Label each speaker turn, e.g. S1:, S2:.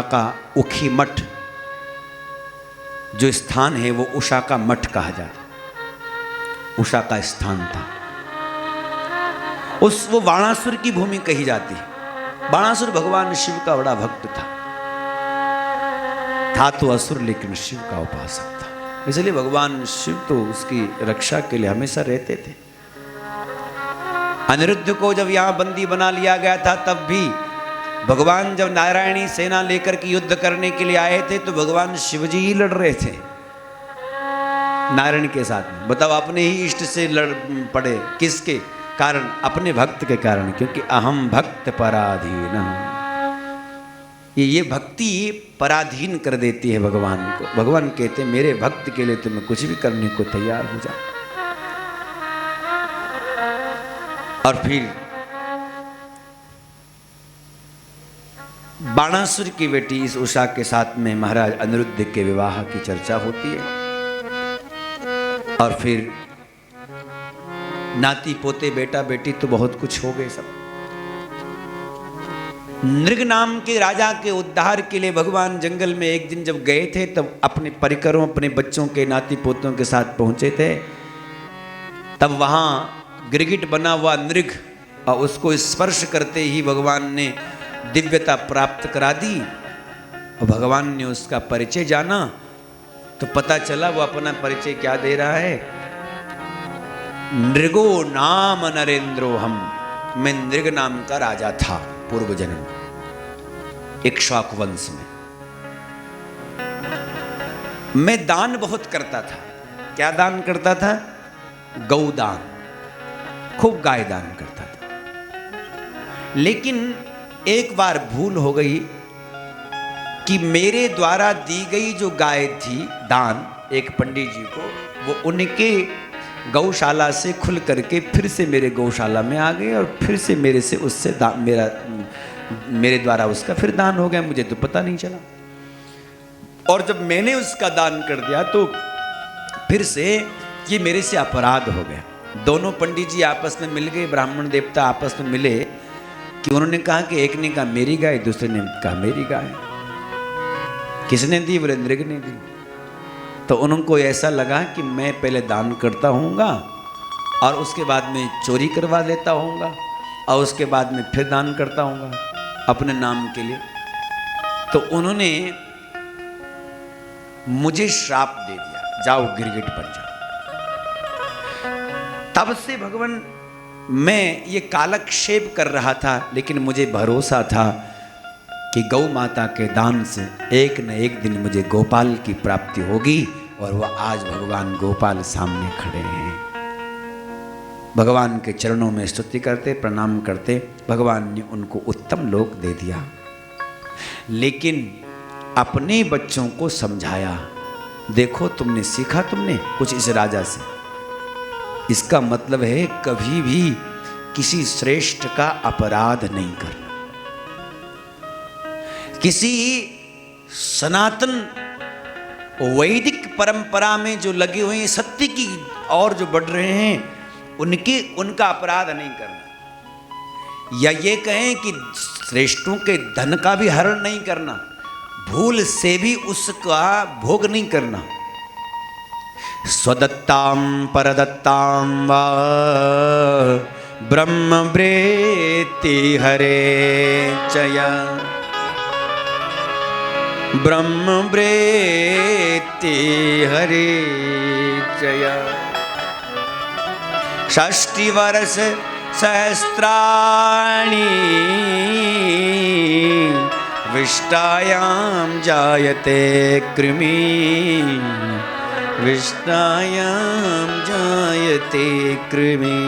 S1: का उखी मठ जो स्थान है वो उषा का मठ कहा जाता, उषा का स्थान था। वो बाणासुर की भूमि कही जाती है। बाणासुर भगवान शिव का बड़ा भक्त था तो असुर लेकिन शिव का उपासक था, इसलिए भगवान शिव तो उसकी रक्षा के लिए हमेशा रहते थे। अनिरुद्ध को जब यहां बंदी बना लिया गया था तब भी भगवान जब नारायणी सेना लेकर के युद्ध करने के लिए आए थे तो भगवान शिवजी ही लड़ रहे थे नारायण के साथ में। बताओ, अपने ही इष्ट से लड़ पड़े, किसके कारण? अपने भक्त के कारण, क्योंकि अहम भक्त पराधीन। ये भक्ति पराधीन कर देती है भगवान को। भगवान कहते हैं मेरे भक्त के लिए तुम्हें कुछ भी करने को तैयार हो जाओ। और फिर बाणासुर की बेटी इस उषा के साथ में महाराज अनिरुद्ध के विवाह की चर्चा होती है। और फिर नाती पोते बेटा बेटी तो बहुत कुछ हो गए सब। नृग नाम के राजा के उद्धार के लिए भगवान जंगल में एक दिन जब गए थे तब अपने परिकरों अपने बच्चों के नाती पोतों के साथ पहुंचे थे। तब वहां गिरगिट बना हुआ नृग और उसको स्पर्श करते ही भगवान ने दिव्यता प्राप्त करा दी। और भगवान ने उसका परिचय जाना तो पता चला वो अपना परिचय क्या दे रहा है, नृगो नाम नरेंद्रो हम, मैं नृग नाम का राजा था पूर्व जन्म इक्ष्वाकु वंश में। मैं दान बहुत करता था। क्या दान करता था? गौदान, खूब गाय दान करता था। लेकिन एक बार भूल हो गई कि मेरे द्वारा दी गई जो गाय थी दान एक पंडित जी को, वो उनके गौशाला से खुल करके फिर से मेरे गौशाला में आ गए और फिर से मेरे से उससे मेरे द्वारा उसका फिर दान हो गया, मुझे तो पता नहीं चला। और जब मैंने उसका दान कर दिया तो फिर से ये मेरे से अपराध हो गया। दोनों पंडित जी आपस में मिल गए, ब्राह्मण देवता आपस में मिले कि उन्होंने कहा कि एक ने कहा मेरी गाय, दूसरे ने कहा मेरी गाय। किसने दी? बोले नृग ने दी। तो उनको ऐसा लगा कि मैं पहले दान करता हूँगा और उसके बाद में चोरी करवा लेता हूँगा और उसके बाद में फिर दान करता हूँगा अपने नाम के लिए। तो उन्होंने मुझे श्राप दे दिया, जाओ गिरगिट बन जाओ। तब से भगवान मैं ये कालक्षेप कर रहा था, लेकिन मुझे भरोसा था कि गौ माता के दान से एक न एक दिन मुझे गोपाल की प्राप्ति होगी। और वह आज भगवान गोपाल सामने खड़े हैं। भगवान के चरणों में स्तुति करते, प्रणाम करते, भगवान ने उनको उत्तम लोक दे दिया। लेकिन अपने बच्चों को समझाया, देखो तुमने सीखा तुमने कुछ इस राजा से। इसका मतलब है कभी भी किसी श्रेष्ठ का अपराध नहीं करना। किसी सनातन वैदिक परंपरा में जो लगे हुए हैं, सत्य की और जो बढ़ रहे हैं, उनका अपराध नहीं करना। या ये कहें कि श्रेष्ठों के धन का भी हरण नहीं करना, भूल से भी उसका भोग नहीं करना। स्वदत्ताम परदत्ताम वा ब्रह्म वृत्ति हरे चया, ब्रह्म वृत्ति हरे चया। 60 वर्ष सहस्राणि विष्टायां जायते कृमि, विष्टायां जायते कृमि।